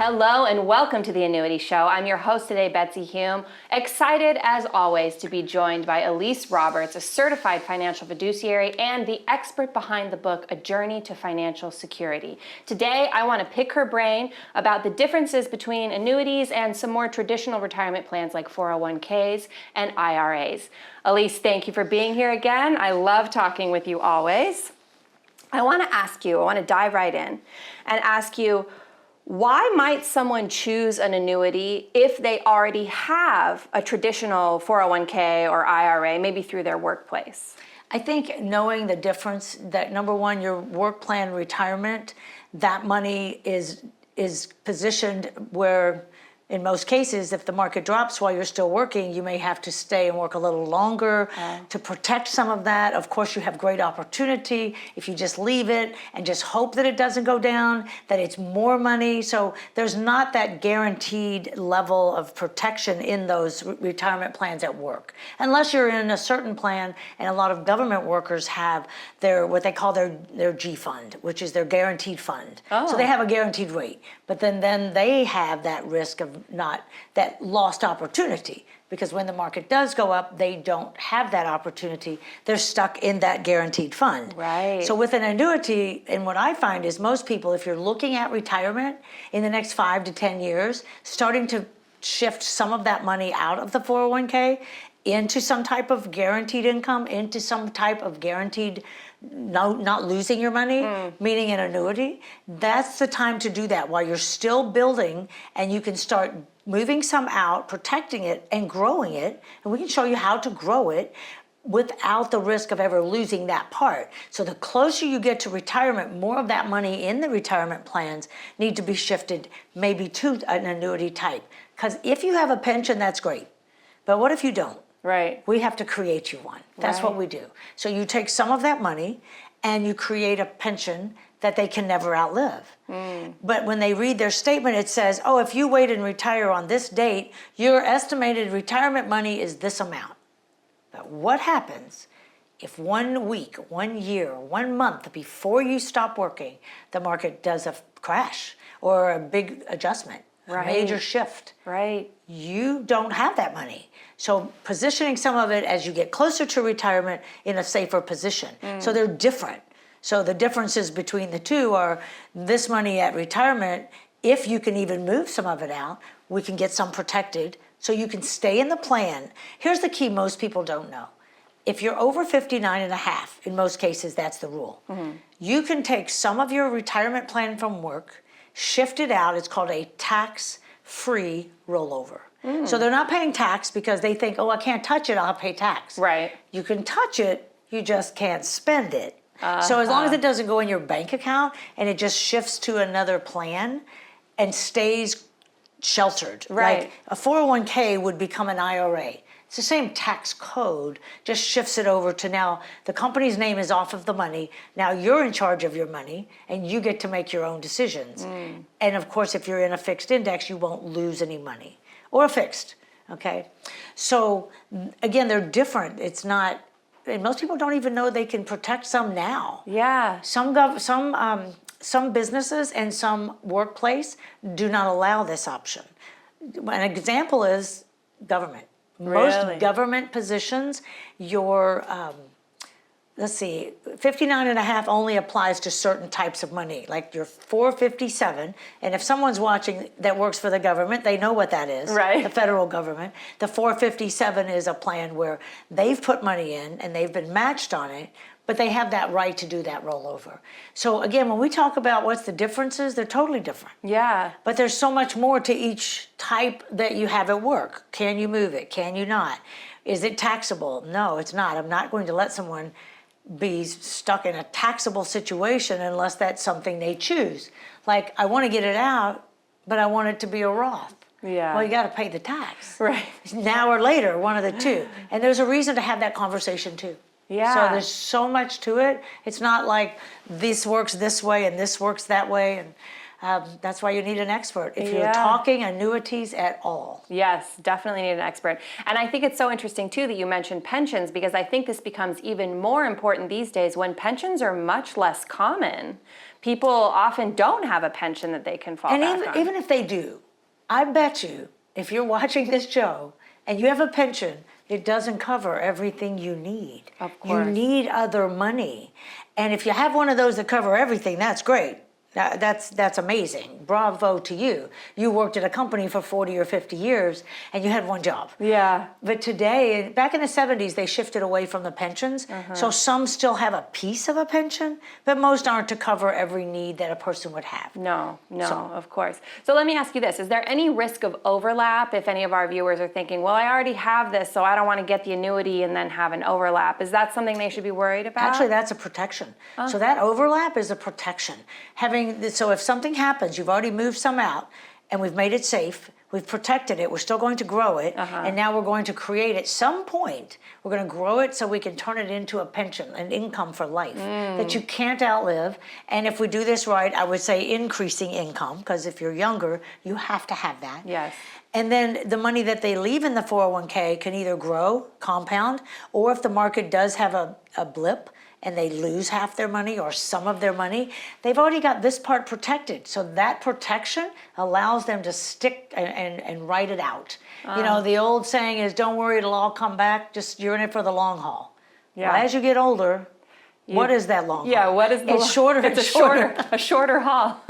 Hello and welcome to the Annuity Show. I'm your host today, Betsy Hume. Excited as always to be joined by Elise Roberts, a certified financial fiduciary and the expert behind the book, A Journey to Financial Security. Today, I want to pick her brain about the differences between annuities and some more traditional retirement plans like 401ks and IRAs. Elise, thank you for being here again. I love talking with you always. I want to dive right in and ask you, why might someone choose an annuity if they already have a traditional 401k or IRA, maybe through their workplace? I think knowing the difference that, number one, your work plan retirement, that money is positioned where, in most cases, if the market drops while you're still working, you may have to stay and work a little longer to protect some of that. Of course, you have great opportunity if you just leave it and just hope that it doesn't go down, that it's more money. So there's not that guaranteed level of protection in those retirement plans at work. Unless you're in a certain plan, and a lot of government workers have their, what they call their G fund, which is their guaranteed fund. Oh. So they have a guaranteed rate, but then they have that risk of not that lost opportunity, because when the market does go up, they don't have that opportunity. They're stuck in that guaranteed fund. Right. So with an annuity, and what I find is most people, if you're looking at retirement in the next 5 to 10 years, starting to shift some of that money out of the 401k into some type of guaranteed income, into some type of guaranteed not losing your money, meaning an annuity, that's the time to do that while you're still building, and you can start moving some out, protecting it, and growing it. And we can show you how to grow it without the risk of ever losing that part. So the closer you get to retirement, more of that money in the retirement plans need to be shifted maybe to an annuity type. Because if you have a pension, that's great. But what if you don't? Right. We have to create you one. That's what we do. So you take some of that money and you create a pension that they can never outlive. But when they read their statement, it says, oh, if you wait and retire on this date, your estimated retirement money is this amount. But what happens if 1 week, 1 year, 1 month before you stop working, the market does a crash or a big adjustment, a major shift? Right. You don't have that money. So positioning some of it as you get closer to retirement in a safer position. So they're different. So the differences between the two are this money at retirement, if you can even move some of it out, we can get some protected so you can stay in the plan. Here's the key most people don't know. If you're over 59 and a half, in most cases that's the rule, you can take some of your retirement plan from work, shift it out, it's called a tax-free rollover. So they're not paying tax because they think, oh, I can't touch it, I'll pay tax. Right. You can touch it, you just can't spend it. So as long as it doesn't go in your bank account and it just shifts to another plan and stays sheltered. Right. Like a 401k would become an IRA. It's the same tax code, just shifts it over to now the company's name is off of the money. Now you're in charge of your money and you get to make your own decisions. And of course, if you're in a fixed index, you won't lose any money. Or a fixed, okay? So again, they're different. It's not, and most people don't even know they can protect some now. Yeah. Some businesses and some workplace do not allow this option. An example is government. Most government positions, your, let's see, 59 and a half only applies to certain types of money, like your 457. And if someone's watching that works for the government, they know what that is, right? The federal government. The 457 is a plan where they've put money in and they've been matched on it, but they have that right to do that rollover. So again, when we talk about what's the differences, they're totally different. Yeah. But there's so much more to each type that you have at work. Can you move it? Can you not? Is it taxable? No, it's not. I'm not going to let someone be stuck in a taxable situation unless that's something they choose. Like, I want to get it out, but I want it to be a Roth. Yeah. Well, you got to pay the tax. Right. Now or later, one of the two. And there's a reason to have that conversation too. Yeah. So there's so much to it. It's not like this works this way and this works that way. And That's why you need an expert if you're Yeah. talking annuities at all. Yes, definitely need an expert. And I think it's so interesting too that you mentioned pensions, because I think this becomes even more important these days when pensions are much less common. People often don't have a pension that they can fall And back on. even if they do, I bet you, if you're watching this show and you have a pension, it doesn't cover everything you need. Of course. You need other money. And if you have one of those that cover everything, that's great. That's amazing. Bravo to you. You worked at a company for 40 or 50 years and you had one job. Yeah. But today, back in the 70s, they shifted away from the pensions. So some still have a piece of a pension, but most aren't to cover every need that a person would have. No, So- of course. So let me ask you this. Is there any risk of overlap if any of our viewers are thinking, well, I already have this, so I don't want to get the annuity and then have an overlap? Is that something they should be worried about? Actually, that's a protection. So that overlap is a protection. So if something happens, you've already moved some out, and we've made it safe, we've protected it, we're still going to grow it, and now we're going to create at some point, we're going to grow it so we can turn it into a pension, an income for life that you can't outlive. And if we do this right, I would say increasing income, because if you're younger, you have to have that. Yes. And then the money that they leave in the 401k can either grow, compound, or if the market does have a blip, and they lose half their money or some of their money, they've already got this part protected. So that protection allows them to stick and ride it out. You know, the old saying is, don't worry, it'll all come back. Just, you're in it for the long haul. Yeah. Well, as you get older, what is that long haul? Yeah, what is the It's shorter It's and a shorter haul.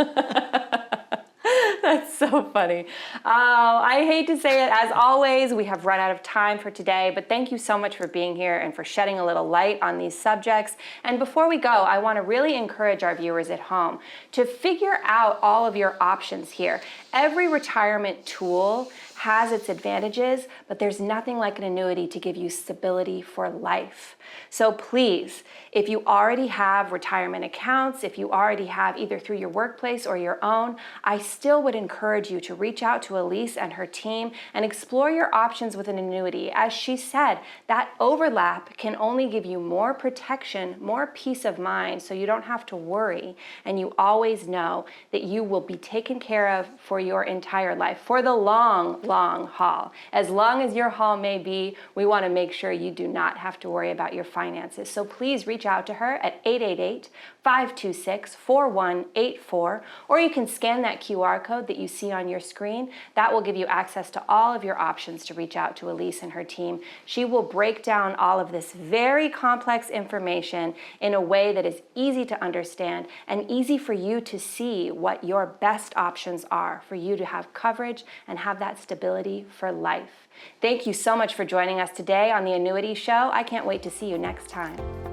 That's so funny. I hate to say it, as always, we have run out of time for today, but thank you so much for being here and for shedding a little light on these subjects. And before we go, I want to really encourage our viewers at home to figure out all of your options here. Every retirement tool has its advantages, but there's nothing like an annuity to give you stability for life. So please, if you already have retirement accounts, if you already have either through your workplace or your own, I still would encourage you to reach out to Elise and her team and explore your options with an annuity. As she said, that overlap can only give you more protection, more peace of mind, so you don't have to worry, and you always know that you will be taken care of for your entire life, for the long haul. As long as your haul may be, we want to make sure you do not have to worry about your finances. So please reach out to her at 888-526-4184, or you can scan that QR code that you see on your screen. That will give you access to all of your options to reach out to Elise and her team. She will break down all of this very complex information in a way that is easy to understand and easy for you to see what your best options are for you to have coverage and have that stability for life. Thank you so much for joining us today on the Annuity Show. I can't wait to see you next time.